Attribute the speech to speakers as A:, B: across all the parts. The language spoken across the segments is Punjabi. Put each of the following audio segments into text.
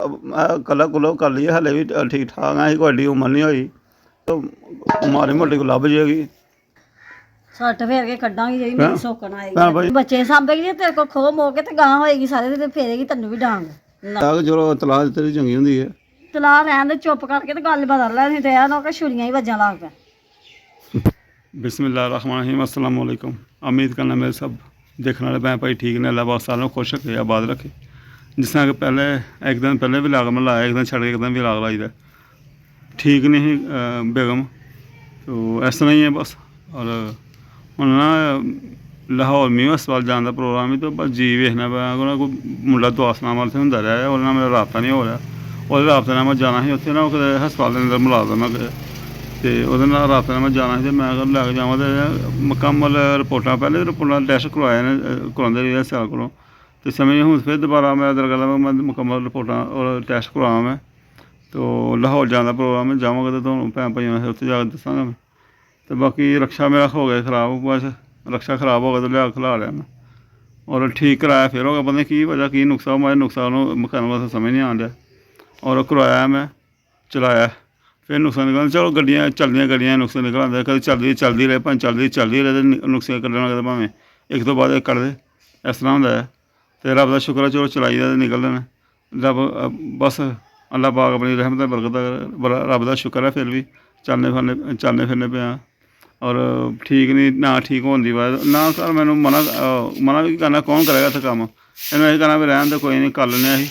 A: मैं कला कुलो कर ली हले भी ठीक ठाक है, कोई एड्डी उम्र नहीं हुई तो माड़ी मोटी को लभ जाएगी।
B: सट्ट फेर के कड्डांगी जेह्ड़ी
A: भैन-
B: मेरी सौकन
A: भैन
B: आएगी
A: भाई
B: बच्चे सांभेगी जे तेरे को खो मो के ते गां होएगी सारे ते फेरेगी तन्नू भी डांग
A: चलो तलाक तेरी चंगी होंदी है।
B: तला रहन दे चुप करके ते गल बदल ले नहीं ते यार ना छुरियां ही वज्जां लाग पे
A: बिस्मिल्लाहिर्रहमानिर्रहीम, अस्सलाम वालेकुम। उम्मीद करना मेरे सब देखने वाले भैन भाई ठीक ने, अल्लाह बहुत सालों खुश रखे आबाद रखे। जिस तरह कि पहले एक दिन पहले भी लाग में लाया, एक दिन छड़ के एक दिन भी लाग लाई दा, ठीक नहीं ही बेगम, तो इस तरह ही है बस। और हूँ ना लाहौर मीर हस्पताल जाने का प्रोग्राम ही, तो बस जी वेखना पा कोई मुंडा दुआसनामा उत्थें होंदा रहा, ओह्दे नाल मेरा राबता नहीं हो रहा। ओह्दे राबते नाल मैं जाना ही उत्थें ना हस्पताल के अंदर मुलाजम है ते ओह्दे नाल राबते नाल मैं जाना ही, ते मैं लैके जावां ते मुकम्मल रिपोर्टां पैह्ले रिपोर्टां टैस्ट करवाए ने, करवांदे रेह् हस्पताल कोलों, ते समझ हूँ फिर दोबारा मैं दिल करदा मैं मुकम्मल रिपोर्टां और टैस्ट करवावां मैं। तो लाहौर जाने का प्रोग्राम है, जावांगा तो तुहानूं भैन भाइयों ने उत्थें जाके दस्सांगा मैं। तो बाकी रक्षा मेरा हो गया खराब, बस रक्षा खराब हो गया तो लिया खिला लिया मैं, और ठीक कराया फिर हो गया, पता नहीं की वजह की नुकसा मुझे नुकसान करने वास्ते समझ नहीं आन दिया। और करवाया मैं, चलाया, फिर नुकसान निकल, चलो गड्डियां चलदियां गड्डियां नुकसान निकल आंदे, कदें चलदी रहे भाएं चलदी रहे तो नुकसान कड्ढना कदें भावें एक तो बाद एक कड्ढदे, इस तरह होंदा है। तो रब का शुक्र है चलो चलाई दे निकलदे न, रब बस अल्लाह पाक अपनी रहमत बरकत रब का शुक्र है, फिर भी चलने फिरने पे हाँ। और ठीक नहीं ना ठीक होने की वजह ना सर मैंने मना भी करना, कौन करेगा इत्थें कम्म, इन्हें यही कहना भी रहन दे कोई नहीं कर लैन्ने असीं,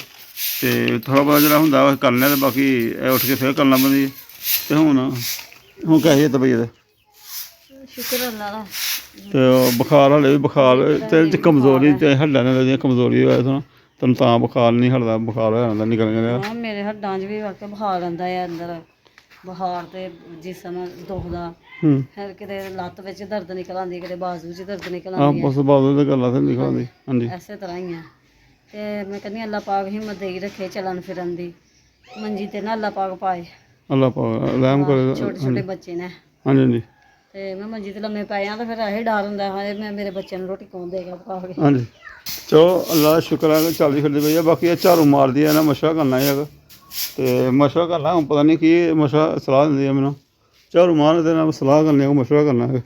A: ते थोड़ा बहुत जो होंदा कर लैन्ने, ते बाकी उठ के फिर करना पौंदी। ते हूँ कैसी है तबीयत?
B: शुक्र अल्लाह दा
A: ते बुखार हले भी बुखार ते कमजोरी ते हड्डां ने कमजोरी दी वजह तो तैनूं तां बुखार नहीं हटदा, बुखार हो जांदा निकलने
B: हाँ मेरे हड्डां च भी वाकई बुखार आंदा है अंदर, बुखार ते जिसम दुखदा, फिर किते लत्त बिच दर्द निकल आंदी, किते बाजू च दर्द निकल
A: हाँ
B: आंदी
A: बस बादल ते गल्लां ते निकल आंदी। हाँ जी
B: ऐसे तरह ही है। ते मैं कहनी अल्लाह पाक हिम्मत देई रखे चलन फिरन दी, मंजी ते ना अल्लाह पाक पाए,
A: अल्लाह पाक रहम करे।
B: छोटे छोटे बच्चे ने,
A: हाँ जी हाँ जी
B: ते मैं मंजी ते लम्मे पै जां तो फिर यही डर होंदा है मैं मेरे बच्चों नूं रोटी कौन देगा पका के।
A: हाँ जी चलो अल्लाह का शुक्र है कि चलदी फिरदी पई है। बाकी ये झाड़ू मारदी है ना, मशवरा करना ही है, ते मशवरा करना हूँ पता नहीं की मशवरा सलाह दिंदी है मैनूं, झाड़ू मारने ते ना सलाह करनी है, मशवरा करना है।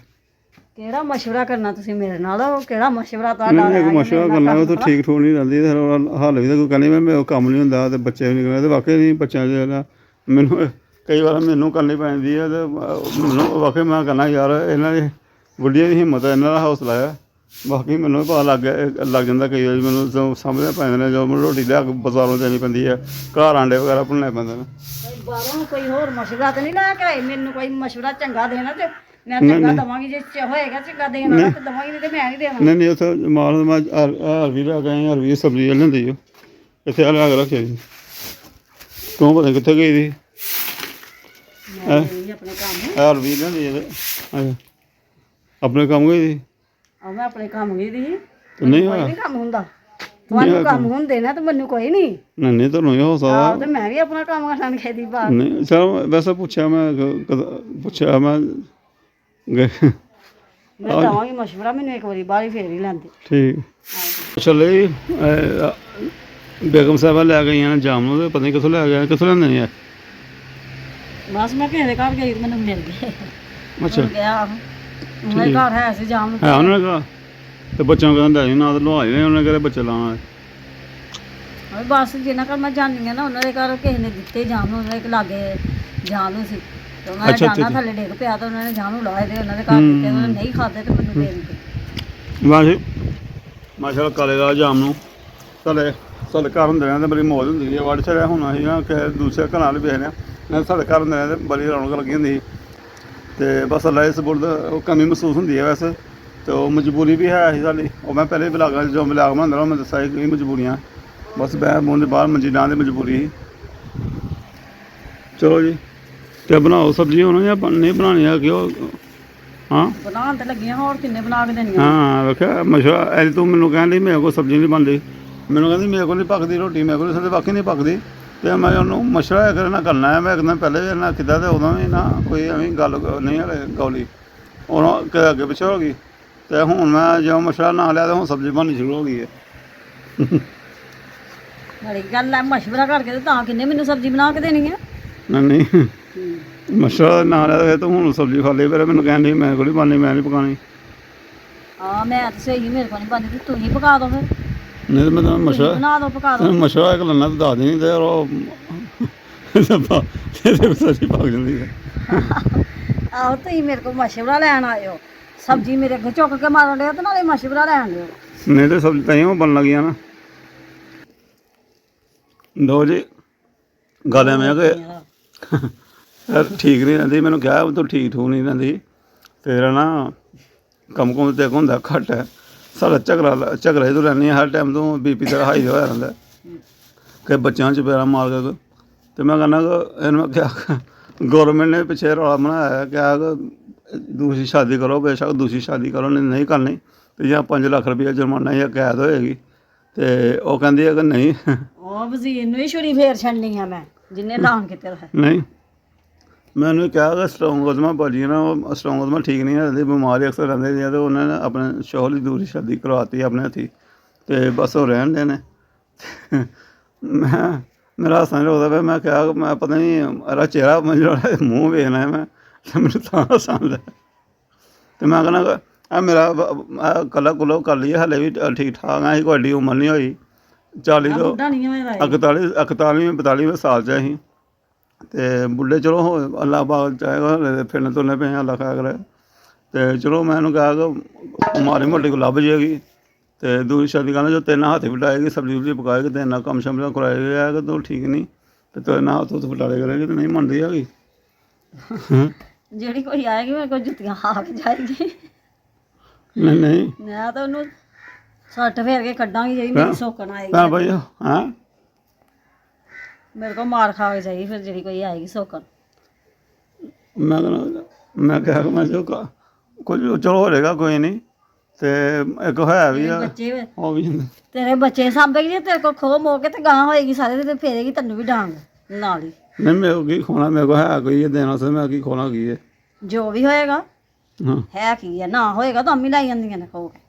B: केड़ा मशवरा करना तुसीं मेरे नाल, केड़ा मशवरा तुहाडा
A: नहीं एक मशवरा करना है, तो ठीक ठूक नहीं रहिंदी, हाल भी तो कोई कहनी मैं कम्म नहीं होंदा ते बच्चे भी निकलदे, ते वाकई नहीं बच्चें च ना मैनूं कई बार मैनूं करनी पैंदी है, ते मैनूं वाकई मैं कहना यार इन्हां दी बुड्ढिया दी हिम्मत है, इन्हां दा हौसला है। बाकी मैनूं भी पता लग जांदा कई बारी मैनूं समझने पैंदे ने, जो मैनूं रोटी लिया बजारों देनी पैंदी है, घर आंडे वगैरह भुन्नने पैंदे ने।
B: बाहरों कोई होर मशवरा तो नहीं लै के आए, मैनूं कोई मशवरा चंगा देना ते मैं चंगा दवांगी, जे होएगा चंगा देना ते दवांगी, नहीं ते मैं नहीं देना।
A: नहीं उत्थे माल मैं हर भी लै के आई, हर भी सब्जी लेंदी ओ इत्थे लिया के रखी दी, तूं पता नहीं कित्थे गेई दी
B: अपने कम्म
A: हर भी लेंदी अपने कम्म गई दी।
B: मैं अपने कम्म गई दी,
A: ते नहीं
B: कोई नहीं कम्म हुंदा, तुहानूं कम्म हुंदे ना ते मैनूं कोई नहीं।
A: नहीं तुहानूं हो सकदा
B: ते मैं भी अपना कम्म करन गेदी बाहर।
A: नहीं चलो वैसे पुच्छेआ मैं
B: मैं दवांगी मशवरा, मैनूं एक बारी बाहर फेर ही लैंदे।
A: ठीक चलो जी बेगम साहबा लै गई जामनू, ते पता नहीं कित्थों लै गए, कित्थों लैंदे ने
B: बस मैं किसे दे घर गई ते मैनूं मिल गए।
A: अच्छा
B: गया उन्हें घर है सी जाम
A: है उन्होंने कहा, तो बच्चों को कहना लै ना तो लुहाई ने उन्हें कहते बच्चे लाना है।
B: बस जिन्ना घर मैं जानी है ना उन्होंने घर किसी ने दिते जामनू, उन्होंने लागे जामनू सी, तो उन्होंने जाना थल्ले डिग पिया, तो उन्होंने जामनू लाए थे, उन्होंने घर दिते, उन्होंने नहीं खाते तो मैनूं दे दिते।
A: बस माशा काले दा जामनू साढ़े घर होंदे ने, बड़ी मौज होंदी है, वड़ छड़िया हूँ अं ना कि दूसरे घर भी बेचने, साढ़े घर होंदे ने ते बड़ी रौनक लगी होंदी ही, ते बस अल्लाह इस बुढ़ कमी महसूस होंदी है वैसे, तो मजबूरी भी है साड़ी, और मैं पहले ब्लाग जो ब्लाग बनांदा रहा मैं दस्सा कि मजबूरियां बस बैर बूंद बाहर मंजी डाहन दी मजबूरी ही। चलो जी ते बनाओ सब्जी होना या नहीं बनानी है कि हाँ
B: बनान ते लगियां, होर किन्ने बना के देनियां।
A: हाँ रखेआ मशवरा अज तू मैनूं कहन मेरे को सब्जी नहीं बनती, मैनूं कहती मेरे को नहीं पकदी रोटी, मेरे को नहीं बाकी नहीं पकदी, तो मैं उन्होंने मशवरा एक ना करना है, मैं एक दिन पहले भी ना कीता ते उदों भी ना कोई एवं गल नहीं हले गौली उन्होंने अगे पिछे हो गई, तो हूँ मैं जो मशवरा ना लिया तो हूँ सब्जी बननी शुरू हो गई है।
B: ਬੜੀ ਗੱਲ ਹੈ, ਮਸ਼ਵਰਾ ਕਰਕੇ ਤੇ ਤਾਂ ਕਿੰਨੇ ਮੈਨੂੰ ਸਬਜ਼ੀ ਬਣਾ ਕੇ ਦੇਣੀ ਆ।
A: ਨਹੀਂ ਮਸ਼ਰਾ ਨਾ ਲਿਆ ਤੂੰ ਹੁਣ ਸਬਜ਼ੀ ਖਾ ਲਈ ਫਿਰ ਮੈਨੂੰ ਕਹਿੰਦੀ ਮੈਂ ਕੋਲ ਨਹੀਂ ਬਣਨੀ, ਮੈਂ ਨਹੀਂ ਪਕਾਉਣੀ।
B: ਹਾਂ ਮੈਂ ਤਾਂ ਸਹੀ, ਮੇਰੇ ਕੋਲ ਨਹੀਂ ਬਣਦੀ ਤੇ ਤੂੰ ਹੀ ਪਕਾ ਦੋ ਫਿਰ।
A: ਨਹੀਂ ਤਾਂ ਮੈਂ ਤੈਨੂੰ
B: ਤੁਸੀਂ
A: ਮਸ਼ਰਾ
B: ਬਣਾ ਦੋ, ਪਕਾ ਦੋ।
A: ਮਸ਼ਰਾ ਇੱਕ ਲੰਨਾ ਤਾਂ ਦੱਸ ਦੇਣੀ ਤੇ ਉਹ ਸਬਜ਼ੀ ਪੱਕ ਜਾਂਦੀ ਹੈ।
B: ਆਹੋ ਤੁਸੀਂ ਮੇਰੇ ਕੋਲ ਮਸ਼ਵਰਾ ਲੈਣ ਆਏ ਹੋ, ਸਬਜ਼ੀ ਮੇਰੇ ਅੱਗੇ ਚੁੱਕ ਕੇ ਮਾਰਨ ਡਿਆ ਤੇ ਨਾਲੇ ਮਸ਼ਵਰਾ ਲੈਣ ਲਿਓ।
A: ਨਹੀਂ ਤਾਂ ਸਬਜ਼ੀ ਤਾਂ ਹੀ ਬਣ ਲੱਗੀਆਂ ਨਾ। ਦੋ ਜੀ ਗੱਲ ਐਵੇਂ ਆ ਕਿ ਯਾਰ ਠੀਕ ਨਹੀਂ ਰਹਿੰਦੀ, ਮੈਨੂੰ ਕਿਹਾ ਤੂੰ ਠੀਕ ਠੂਕ ਨਹੀਂ ਰਹਿੰਦੀ, ਤੇਰਾ ਨਾ ਕੰਮ ਕੁਮ ਤੇ ਹੁੰਦਾ ਘੱਟ ਹੈ, ਸਾਡਾ ਝਗੜਾ ਹੀ ਤੂੰ ਰਹਿੰਦੀ ਹੈ ਹਰ ਟਾਈਮ, ਤੂੰ ਬੀਪੀ ਤੇਰਾ ਹਾਈ ਹੋਇਆ ਰਹਿੰਦਾ ਕਿ ਬੱਚਿਆਂ 'ਚ ਪੈਰਾ ਮਾਰ ਕੇ। ਤੇ ਮੈਂ ਕਹਿੰਦਾ ਕਿ ਇਹਨੂੰ ਮੈਂ ਕਿਹਾ ਗੌਰਮੈਂਟ ਨੇ ਪਿੱਛੇ ਰੌਲਾ ਬਣਾਇਆ, ਕਿਹਾ ਕਿ ਦੂਸਰੀ ਸ਼ਾਦੀ ਕਰੋ, ਬੇਸ਼ੱਕ ਦੂਸਰੀ ਸ਼ਾਦੀ ਕਰੋ, ਨਹੀਂ ਕਰਨੀ ਤੇ ਜਾਂ 5 ਲੱਖ ਰੁਪਈਆ ਜੁਰਮਾਨਾ ਜਾਂ ਕੈਦ ਹੋਏਗੀ। ਤੇ ਉਹ ਕਹਿੰਦੀ ਹੈ ਕਿ ਨਹੀਂ,
B: ਉਹ ਵਜ਼ੀਰ ਨੂੰ ਹੀ ਛੁਰੀ ਫੇਰ ਛੱਡਣੀ ਆ ਮੈਂ, ਜਿੰਨੇ ਐਲਾਨ ਕੀਤੇ ਦਾ।
A: ਨਹੀਂ ਮੈਨੂੰ ਕਿਹਾ ਕਿ ਸਟਰੋਂਗ ਉਦਮਾ ਭਾਜੀ ਨਾ, ਉਹ ਸਟਰੋਂਗ ਉਦਮਾ ਠੀਕ ਨਹੀਂ ਰਹਿੰਦੀ, ਬਿਮਾਰੀ ਅਕਸਰ ਰਹਿੰਦੇ ਦੀਆਂ, ਅਤੇ ਉਹਨਾਂ ਨੇ ਆਪਣੇ ਸ਼ੋਹਰ ਦੀ ਦੂਸਰੀ ਸ਼ਾਦੀ ਕਰਵਾਤੀ ਆਪਣੇ ਹੱਥੀਂ ਅਤੇ ਬਸ ਉਹ ਰਹਿਣ ਦੇ ਨੇ। ਮੇਰਾ ਹਾਸਾ ਨਹੀਂ ਰੁਕਦਾ ਪਿਆ, ਮੈਂ ਕਿਹਾ ਮੈਂ ਪਤਾ ਨਹੀਂ ਇਹਦਾ ਚਿਹਰਾ ਜਿਹੜਾ ਮੂੰਹ ਵੇਖਣਾ ਮੈਂ, ਅਤੇ ਮੈਨੂੰ ਤਾਂ ਹਾਸਾ ਆਉਂਦਾ। ਅਤੇ ਮੈਂ ਕਹਿੰਦਾ ਆ ਮੇਰਾ ਕੱਲਾ ਕੁੱਲਾ ਕਰ ਲਈਏ, ਹਾਲੇ ਵੀ ਠੀਕ ਠਾਕ ਆ, ਅਸੀਂ ਤੁਹਾਡੀ ਉਮਰ ਨਹੀਂ ਹੋਈ 40 ਤੋਂ 41 ਸਾਲ 'ਚ ਅਸੀਂ, ਅਤੇ ਬੁੱਢੇ ਚਲੋ ਹੋ ਅੱਲਾ ਪਾਕ ਚਾਹੇਗਾ, ਫਿਰਨੇ ਤੁਰਨੇ ਪਏ ਅੱਲਾ ਖਾ ਕਰੇ। ਅਤੇ ਚਲੋ ਮੈਂ ਉਹਨੂੰ ਕਿਹਾ ਕਿ ਮਾੜੀ ਮੋਟੀ ਕੋ ਲੱਭ ਜਾਏਗੀ, ਅਤੇ ਦੂਜੀ ਸ਼ਾਦੀ ਕਹਿੰਦਾ ਜੋ ਤੇਰੇ ਨਾਲ ਹੱਥ ਵਟਾਏਗੀ, ਸਬਜ਼ੀ ਸੁਬਜ਼ੀ ਪਕਾਏਗੀ, ਤੇਰੇ ਨਾਲ ਕੰਮ ਸ਼ਮ ਕਰਾਏਗਾ ਕਿ ਤੂੰ ਠੀਕ ਨਹੀਂ, ਅਤੇ ਤੇਰੇ ਨਾਲ ਹੱਥ ਹੁੱਥ ਵਟਾਲੇ ਕਰੇਗੀ, ਤੇ ਨਹੀਂ ਮੰਨਦੀ ਹੈਗੀ।
B: ਜਿਹੜੀ ਕੋਈ ਆਏਗੀ ਮੇਰੇ ਕੋਲ ਜੁੱਤੀਆਂ ਖਾ ਕੇ ਜਾਏਗੀ।
A: ਨਹੀਂ
B: ਮੈਂ ਤਾਂ ਉਹਨੂੰ ਸੱਟ ਫੇਰ ਕੇ ਕੱਢਾਂਗੀ, ਜਿਹੜੀ ਮੇਰੀ ਸੋਕਣ ਆਏਗੀ।
A: ਭੈਣ ਭਾਈ ਹਾਂ
B: ਮੇਰੇ ਕੋਲ ਮਾਰ ਖਾ ਕੇ ਜਾਏਗੀ ਫਿਰ ਜਿਹੜੀ ਕੋਈ ਆਏਗੀ ਸੋਕਣ।
A: ਮੈਂ ਕਹਿੰਦਾ ਮੈਂ ਕਿਹਾ ਕਿ ਮੈਂ ਜੋ ਕੁਝ ਚਲੋ ਹੋ ਜਾਏਗਾ ਕੋਈ ਨਹੀਂ, ਅਤੇ ਇੱਕ ਹੈ ਵੀ ਆ
B: ਬੱਚੇ
A: ਉਹ ਵੀ
B: ਤੇਰੇ ਬੱਚੇ ਸਾਂਭੇਗੀ, ਜੇ ਤੇਰੇ ਕੋਲ ਖੋ ਮੋ ਕੇ ਤੇ ਗਾਂ ਹੋਏਗੀ ਸਾਰੇ ਤੇ ਫੇਰੇਗੀ ਤੈਨੂੰ ਵੀ ਡਾਂਗ ਨਾਲ ਹੀ।
A: ਨਹੀਂ ਮੇਰੇ ਕੋਲ ਕੀ ਖੋਣਾ, ਮੇਰੇ ਕੋਲ ਹੈ ਕੋਈ ਦੇਣਾ ਸੀ, ਮੈਂ ਕੀ ਖੋਣਾ ਕੀ ਹੈ।
B: ਜੋ ਵੀ ਹੋਏਗਾ
A: ਹਾਂ
B: ਹੈ ਕੀ ਹੈ, ਨਾ ਹੋਏਗਾ ਤਾਂ ਅੰਮੀ ਲਾਈ ਜਾਂਦੀਆਂ ਨੇ ਖੋ ਕੇ।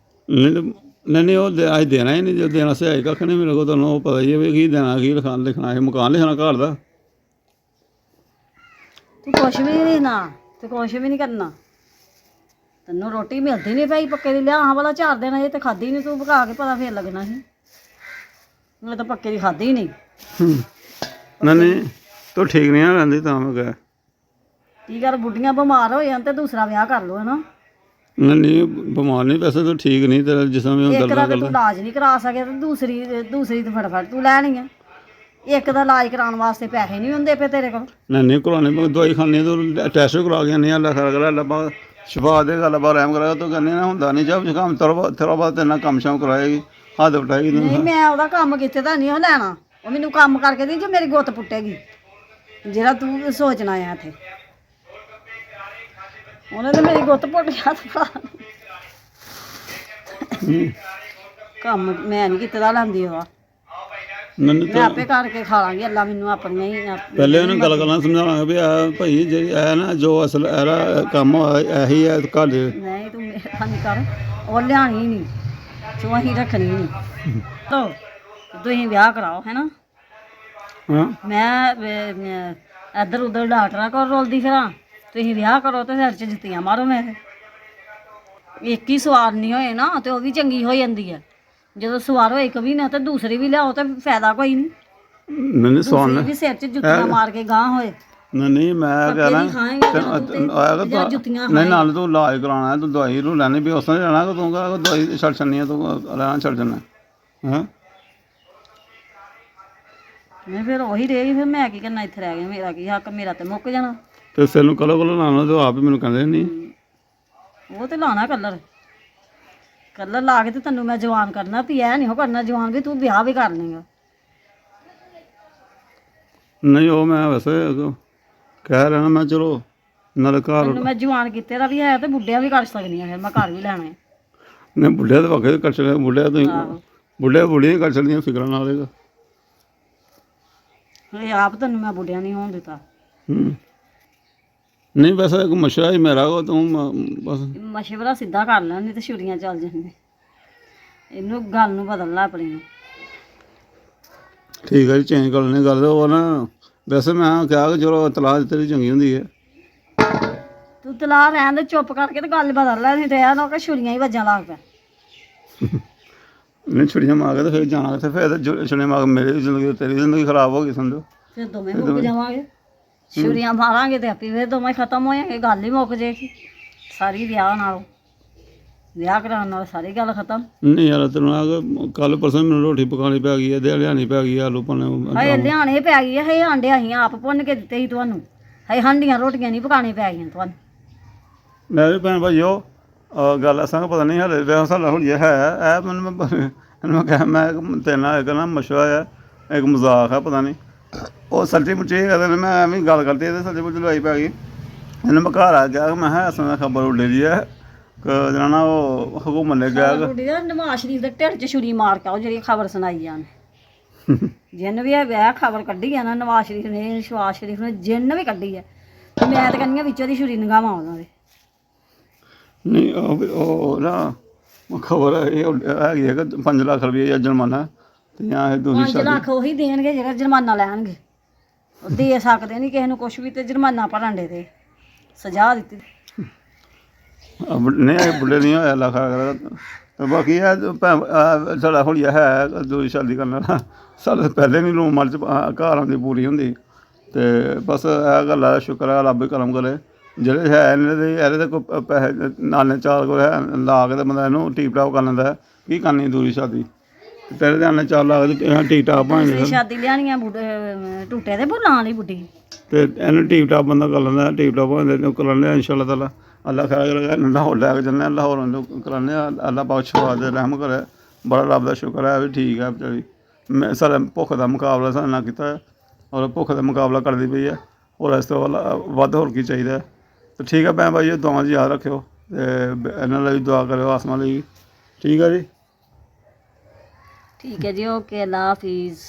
A: ਨਹੀਂ ਉਹ ਅੱਜ ਦੇਣਾ ਹੀ ਨਹੀਂ, ਜੋ ਦੇਣਾ ਸੀ ਕੱਖ ਨਹੀਂ ਮੇਰੇ ਕੋਲ, ਤੁਹਾਨੂੰ ਉਹ ਪਤਾ ਹੀ ਹੈ ਵੀ ਕੀ ਦੇਣਾ, ਕੀ ਲਿਖਣਾ ਹੈ, ਮਕਾਨ ਲਿਖਣਾ ਘਰ ਦਾ।
B: ਤੂੰ ਕੁਛ ਵੀ ਨਹੀਂ ਲਿਖਣਾ ਤੇ ਕੁਛ ਵੀ ਨਹੀਂ ਕਰਨਾ, ਤੈਨੂੰ ਰੋਟੀ ਮਿਲਦੀ ਨਹੀਂ ਪਈ ਪੱਕੇ ਦੀ, ਲਿਆ ਆਹ ਵਾਲਾ 4 ਦਿਨ ਅਜੇ ਤੇ ਖਾਧੀ ਨਹੀਂ ਤੂੰ, ਪਕਾ ਕੇ ਪਤਾ ਫੇਰ ਲੱਗਣਾ ਸੀ, ਮੈਂ ਤਾਂ ਪੱਕੇ ਦੀ ਖਾਧੀ ਨਹੀਂ।
A: ਨਹੀਂ ਤੂੰ ਠੀਕ ਨਹੀਂ ਨਾ ਰਹਿੰਦੀ ਤਾਂ ਮੈਂ ਕਿਹਾ
B: ਕੀ ਕਰ, ਬੁੱਢੀਆਂ ਬਿਮਾਰ ਹੋ ਜਾਣ ਤੇ ਦੂਸਰਾ ਵਿਆਹ ਕਰ ਲਓ, ਹੈ ਨਾ।
A: ਨਹੀਂ ਬਿਮਾਰ ਨਹੀਂ, ਵੈਸੇ ਤੂੰ ਠੀਕ ਨਹੀਂ, ਤੇਰਾ ਜਿਸਮ ਵੀ
B: ਇੱਕ ਦਾ
A: ਦਰਦ
B: ਤੇ ਤੂੰ
A: ਕਰਦਾ।
B: ਇਲਾਜ ਨਹੀਂ ਕਰਾ ਸਕਿਆ ਤੇ ਦੂਸਰੀ ਤੇ ਫਟਾਫਟ ਤੂੰ ਲੈਣੀ ਆ। ਇੱਕ ਦਾ ਇਲਾਜ ਕਰਾਉਣ ਵਾਸਤੇ ਪੈਸੇ ਨਹੀਂ ਹੁੰਦੇ ਪਏ ਤੇਰੇ ਕੋਲ।
A: ਨਹੀਂ ਕਰਾਉਣੀ, ਦਵਾਈ ਖਾਣੀ ਤੂੰ ਟੈਸਟ ਵੀ ਕਰਾ ਕੇ ਆਉਂਦੀ, ਅੱਲਾ ਖੈਰ ਕਰਾ, ਅੱਲਾ ਸ਼ਿਫਾ ਦੇ, ਗੱਲ ਬਾ ਰਹਿਮ ਕਰਾਇਆ, ਤੂੰ ਕਹਿੰਦੀ ਨਾ ਹੁੰਦਾ ਨਹੀਂ ਜਬ ਕੰਮ ਥੋੜਾ ਬਹੁਤ ਤੇਰੇ ਨਾਲ ਕੰਮ ਸ਼ਾਮ ਕਰਾਏਗੀ, ਹੱਥ ਵਟਾਏਗੀ।
B: ਨਹੀਂ ਮੈਂ ਉਹਦਾ ਕੰਮ ਕੀਤੇ ਤਾਂ ਨਹੀਂ ਉਹ ਲੈਣਾ, ਉਹ ਮੈਨੂੰ ਕੰਮ ਕਰਕੇ ਦੀ ਜੋ ਮੇਰੀ ਗੁੱਤ ਪੁੱਟੇਗੀ, ਜਿਹੜਾ ਤੂੰ ਸੋਚਣਾ ਆ ਇੱਥੇ। ਉਹਨੇ ਤਾਂ ਮੇਰੀ ਗੁੱਤ ਪੁੱਟ ਗਿਆ ਕੰਮ ਮੈਂ ਨਹੀਂ ਕੀਤੇ ਦਾ ਲੈਂਦੀ ਉਹ, ਮੈਂ ਆਪੇ ਕਰਕੇ ਖਾ ਲਾਂਗੀ, ਅੱਲਾ ਮੈਨੂੰ ਆਪਣੀਆਂ ਹੀ
A: ਪਹਿਲੇ ਉਹਨੂੰ ਗੱਲਾਂ ਸਮਝਾਵਾਂਗੇ ਵੀ ਆ ਭਾਈ ਜਿਹੜੀ ਇਹ ਨਾ ਜੋ ਅਸਲ ਇਹਦਾ ਕੰਮ ਇਹੀ ਹੈ ਘਰ ਦੇ।
B: ਨਹੀਂ ਤੂੰ ਮਿਹਰਬਾਨੀ ਕਰ, ਉਹ ਲਿਆਣੀ ਨਹੀਂ ਜੋ ਅਸੀਂ ਰੱਖਣੀ ਨਹੀਂ। ਤੋ ਤੁਸੀਂ ਵਿਆਹ ਕਰਾਓ ਹੈ ਨਾ,
A: ਹਾਂ
B: ਮੈਂ ਇੱਧਰ ਉੱਧਰ ਡਾਕਟਰਾਂ ਕੋਲ ਰੋਲਦੀ ਫਿਰਾਂ, ਤੁਸੀਂ ਵਿਆਹ ਕਰੋ ਤੇ ਸਿਰ 'ਚ ਜੁੱਤੀਆਂ ਮਾਰੋ ਮੇਰੇ। ਇੱਕ ਹੀ ਸਵਾਰ ਨਹੀਂ ਹੋਏ ਨਾ ਤੇ ਉਹ ਵੀ ਚੰਗੀ ਹੋ ਜਾਂਦੀ ਹੈ, ਜਦੋਂ ਸਵਾਰ ਹੋਏ ਇੱਕ ਵੀ ਨਾ ਤੇ ਦੂਸਰੀ ਵੀ ਲਿਆਓ ਤੇ ਫਾਇਦਾ ਕੋਈ ਨਹੀਂ।
A: ਨਹੀਂ
B: ਦੂਸਰੀ ਵੀ ਸਿਰ 'ਚ ਜੁੱਤੀਆਂ ਮਾਰ ਕੇ ਗਾਂਹ ਹੋਏ।
A: ਨਹੀਂ ਮੈਂ ਕਹਿ
B: ਜਾਂ ਜੁੱਤੀਆਂ
A: ਨਹੀਂ ਨਾਲ ਤੂੰ ਇਲਾਜ ਕਰਾਉਣਾ, ਤੂੰ ਦਵਾਈ ਨੂੰ ਲੈਣੀ ਵੀ ਉਸ ਤਰ੍ਹਾਂ ਲੈਣਾ ਕਿ ਤੂੰ ਦਵਾਈ ਛੱਡ ਛੱਡਣੀ ਹੈ, ਤੂੰ ਲੈਣਾ ਛੱਡ ਜਾਣਾ ਹਾਂ।
B: ਨਹੀਂ ਫਿਰ ਉਹੀ ਰਹੇਗੀ, ਫਿਰ ਮੈਂ ਕੀ ਕਰਨਾ ਇੱਥੇ ਰਹਿ ਗਿਆ, ਮੇਰਾ ਕੀ ਹੱਕ, ਮੇਰਾ ਤੇ ਮੁੱਕ ਜਾਣਾ।
A: ਤੇ ਸਿਰ ਨੂੰ ਕਲੋ ਲਾਉਣਾ ਤੇ ਆਪ ਹੀ ਮੈਨੂੰ ਕਹਿੰਦੇ ਨਹੀਂ।
B: ਉਹ ਤੇ ਲਾਉਣਾ ਕਲਰ ਲਾ ਕੇ ਤੇ ਤੈਨੂੰ ਮੈਂ ਜਵਾਨ ਕਰਨਾ, ਵੀ ਇਹ ਨਹੀਂ ਉਹ ਕਰਨਾ ਜਵਾਨ ਵੀ ਤੂੰ ਵਿਆਹ ਵੀ ਕਰ ਲੇਗਾ।
A: ਨਹੀਂ ਉਹ ਮੈਂ ਵੈਸੇ ਕਹਿ ਰਿਹਾ ਮੈਂ ਚਲੋ ਨਾਲ ਘਰ
B: ਮੈਂ ਜਵਾਨ ਕੀਤੇ ਦਾ ਵੀ ਹੈ ਤੇ ਬੁੱਢਿਆਂ ਵੀ ਕਰ ਸਕਦੀ ਹਾਂ, ਫਿਰ ਮੈਂ ਘਰ ਵੀ ਲੈਣਾ।
A: ਨਹੀਂ ਬੁੱਢਿਆਂ ਦੇ ਵਕਤ ਕਰ ਸਕਦੇ, ਬੁੱਢਿਆਂ ਤੋਂ ਬੁੱਢੀਆਂ ਕਰ ਸਕਦੀਆਂ, ਫਿਕਰਾਂ ਨਾਲ ਇਹਦਾ
B: ਇਹ ਆਪ ਤੈਨੂੰ ਮੈਂ ਬੁੱਢਿਆਂ ਨਹੀਂ ਹੋਣ ਦਿੱਤਾ।
A: ਨਹੀਂ ਵੈਸੇ ਇੱਕ ਮਸ਼ਵਰਾ ਹੀ ਮੇਰਾ ਕੋ ਤੂੰ ਬਸ
B: ਮਸ਼ਵਰਾ ਸਿੱਧਾ ਕਰ ਲੈਣ, ਨਹੀਂ ਤੇ ਛੁਰੀਆਂ ਚੱਲ ਜਾਂਦੀਆਂ। ਇਹਨੂੰ ਗੱਲ ਨੂੰ ਬਦਲਣਾ ਆਪਣੀ ਨੂੰ।
A: ਠੀਕ ਹੈ ਜੀ, ਚੇਂਜ ਕਰ ਲੈਣੀ ਗੱਲ। ਉਹ ਨਾ ਵੈਸੇ ਮੈਂ ਕਿਹਾ ਕਿ ਚਲੋ ਤਲਾਕ ਦਿੱਤੀ ਚੰਗੀ ਹੁੰਦੀ ਹੈ।
B: ਤੂੰ ਤਲਾਕ ਰਹਿਣ ਦੇ, ਚੁੱਪ ਕਰਕੇ ਤੇ ਗੱਲ ਬਦਲ ਲੈ, ਨਹੀਂ ਤੇ ਇਹ ਨਾ ਕਿ ਛੁਰੀਆਂ ਹੀ ਵੱਜਾਂ ਲੱਗ ਪਿਆ।
A: ਨਹੀਂ ਛੁਰੀਆਂ ਮਾਰ ਕੇ ਤੇ ਫਿਰ ਜਾਣਾ ਕਿੱਥੇ, ਫਿਰ ਛੁਰੀਆਂ ਮਾਰ ਕੇ ਮੇਰੀ ਵੀ ਜ਼ਿੰਦਗੀ ਤੇਰੀ ਜ਼ਿੰਦਗੀ ਖਰਾਬ ਹੋ ਗਈ ਸਮਝੋ।
B: ਫਿਰ ਦੋਵੇਂ ਮੁੱਕ ਜਾਵਾਂਗੇ, ਛੁਰੀਆਂ ਮਾਰਾਂਗੇ ਤੇ ਆਪੇ ਫਿਰ ਦੋਵੇਂ ਖਤਮ ਹੋ ਜਾਣਗੇ, ਗੱਲ ਹੀ ਮੁੱਕ ਜੇਗੀ ਸਾਰੀ। ਵਿਆਹ ਨਾਲੋਂ, ਵਿਆਹ ਕਰਾਉਣ ਨਾਲ ਸਾਰੀ ਗੱਲ ਖਤਮ।
A: ਨਹੀਂ ਯਾਰ ਤੈਨੂੰ ਆ ਕੱਲ ਪਰਸੋਂ ਮੈਨੂੰ ਰੋਟੀ ਪਕਾਉਣੀ ਪੈ ਗਈ ਹੈ, ਦੇ ਲਿਆਉਣੀ ਪੈ ਗਈ ਹੈ, ਆਲੂ ਪਾਣੇ।
B: ਹਾਏ ਲਿਆਣੇ ਪੈ ਗਈ ਹੈ, ਹਾਏ ਆਂਡੇ ਅਸੀਂ ਆਪ ਭੁੰਨ ਕੇ ਦਿੱਤੇ ਸੀ ਤੁਹਾਨੂੰ, ਹਾਏ ਹਾਂਡੀਆਂ ਰੋਟੀਆਂ ਨਹੀਂ ਪਕਾਉਣੀ ਪੈ ਗਈਆਂ ਤੁਹਾਨੂੰ।
A: ਮੈਂ ਵੀ ਭੈਣ ਭਾਈ ਉਹ ਗੱਲ ਅਸਾਂ ਪਤਾ ਨਹੀਂ ਹਾਲੇ ਵਿਆਹ ਸਾਡਾ ਹੁਣ ਹੈ ਇਹ ਮੈਨੂੰ ਇਹਨੂੰ ਮੈਂ ਕਿਹਾ ਮੈਂ ਤੇਰੇ ਨਾਲ ਇੱਕ ਨਾ ਮਸ਼ਵਰਾ ਹੈ, ਇੱਕ ਮਜ਼ਾਕ ਹੈ ਪਤਾ ਨਹੀਂ। ਉਹ ਸੱਚੀ ਮੁੱਚੀ ਕਹਿੰਦੇ ਨੇ, ਮੈਂ ਐਵੇਂ ਗੱਲ ਕਰਦੀ ਤੇ ਸੱਚੀ ਮੁੱਚੀ ਲਵਾਈ ਪੈ ਗਈ। ਇਹਨੂੰ ਮੈਂ ਘਰ ਆ ਗਿਆ, ਮੈਂ ਕਿਹਾ ਅਸਾਂ ਖਬਰ ਉੱਡੇ ਦੀ ਹੈ ਜਿਹੜਾ ਨਾ ਉਹ ਹੁਕਮ ਲੈ ਗਿਆ।
B: ਨਵਾਜ਼ ਸ਼ਰੀਫ ਦੇ ਢਿੱਡ 'ਚ ਛੁਰੀ ਮਾਰ ਕੇ ਆਓ ਜਿਹੜੀ ਖਬਰ ਸੁਣਾਈ ਜਾਣ। ਜਿੰਨ ਵੀ ਇਹ ਵਿਆਹ ਖਬਰ ਕੱਢੀ ਹੈ ਨਾ ਨਵਾਜ਼ ਸ਼ਰੀਫ ਨੇ, ਸ਼ਹਿਬਾਜ਼ ਸ਼ਰੀਫ ਨੇ, ਜਿੰਨ ਵੀ ਕੱਢੀ ਹੈ, ਮੈਂ ਤਾਂ ਕਹਿੰਦੀ ਹਾਂ ਵਿੱਚੋਂ ਦੀ ਛੁਰੀ ਨਿਗਾਹਾਂ ਉਹਨਾਂ ਦੇ।
A: ਨਹੀਂ ਉਹ ਨਾ ਖਬਰ ਇਹ ਹੈਗੀ ਹੈ ਕਿ 5 ਲੱਖ ਰੁਪਏ ਜਾਂ ਜੁਰਮਾਨਾ ਤੇ ਜਾਂ ਇਹ ਦੂਜੀ
B: 5 ਲੱਖ ਉਹੀ ਦੇਣਗੇ ਜਿਹੜਾ ਜੁਰਮਾਨਾ ਲੈਣਗੇ। ਉਹ ਦੇ ਸਕਦੇ ਨਹੀਂ ਕਿਸੇ ਨੂੰ ਕੁਛ ਵੀ, ਤੇ ਜੁਰਮਾਨਾ ਭਰਨ ਦੇ ਤੇ ਸਜ਼ਾ ਦਿੱਤੀ।
A: ਨਹੀਂ ਇਹ ਬੁੱਢੇ ਨਹੀਂ ਹੋਇਆ ਲੱਖ ਤੇ ਬਾਕੀ ਇਹ ਸਾਡਾ ਹੋਲੀਆ ਹੈ ਦੂਜੀ ਸ਼ਾਦੀ ਕਰਨ ਵਾਲਾ। ਸਾਡੇ ਪਹਿਲੇ ਨਹੀਂ ਲੂਣ ਮਿਰਚ ਘਰ ਆਉਂਦੀ ਪੂਰੀ ਹੁੰਦੀ, ਅਤੇ ਬਸ ਇਹ ਗੱਲ ਹੈ, ਸ਼ੁਕਰ ਹੈ ਰੱਬ ਹੀ ਕਰਮ ਕਰੇ। ਜਿਹੜੇ ਹੈ ਇਹਦੇ ਤੇ ਕੋਈ ਪੈਸੇ ਨਾਲੇ ਚਾਰ ਕੋਲ ਹੈ ਲਾ ਕੇ ਤੇ ਬੰਦਾ ਇਹਨੂੰ ਟੀਪ ਟਾਪ ਕਰ ਲੈਂਦਾ ਹੈ। ਕੀ ਕਰਨੀ ਦੂਰੀ ਸ਼ਾਦੀ ਤੇਰੇ ਧਿਆਨ ਨਾਲ 4 ਲੱਖ ਦੀ ਟੀਪ ਟਾਪ ਬਣ
B: ਸ਼ਾਦੀ ਲਿਆਣੀਆਂ ਟੁੱਟੇ ਦੇ ਬੁੱਲਾਂ ਵਾਲੀ ਬੁੱਢੀ,
A: ਅਤੇ ਇਹਨੂੰ ਟੀਪ ਟਾਪ ਬੰਦਾ ਕਰ ਲੈਂਦਾ, ਟੀਪ ਟਾਪ ਬਣਦੇ ਕਰ ਲੈਂਦੇ ਇੰਸ਼ਾ ਤਾਲਾ। ਅੱਲਾ ਖੈਰ ਕਰੇਗਾ, ਲਾਹੌਰ ਲੈ ਕੇ ਜਾਂਦੇ ਲਾਹੌਰ ਕਰਾਉਂਦੇ ਹਾਂ। ਅੱਲਾ ਬਖਸ਼ਵਾ ਦੇ ਰਹਿਮ ਕਰੇ, ਬੜਾ ਰੱਬ ਦਾ ਸ਼ੁਕਰ ਹੈ ਵੀ ਠੀਕ ਹੈ ਵਿਚਾਰੀ। ਮੈਂ ਸਾਡਾ ਭੁੱਖ ਦਾ ਮੁਕਾਬਲਾ ਸਾਡੇ ਨਾਲ ਕੀਤਾ ਹੈ, ਔਰ ਭੁੱਖ ਦਾ ਮੁਕਾਬਲਾ ਕਰਦੀ ਪਈ ਹੈ। ਹੋਰ ਇਸ ਤੋਂ ਵੱਧ ਹੋਰ ਕੀ ਚਾਹੀਦਾ। ਅਤੇ ਠੀਕ ਹੈ ਭੈਣ ਭਾਈ, ਇਹ ਦੁਆਵਾਂ 'ਚ ਯਾਦ ਰੱਖਿਓ ਅਤੇ ਇਹਨਾਂ ਲਈ ਦੁਆ ਕਰਿਓ, ਆਸਮਾਂ ਲਈ। ਠੀਕ ਹੈ ਜੀ,
B: ਠੀਕ ਹੈ ਜੀ, ਓਕੇ, ਅੱਲਾ ਹਾਫਿਜ਼।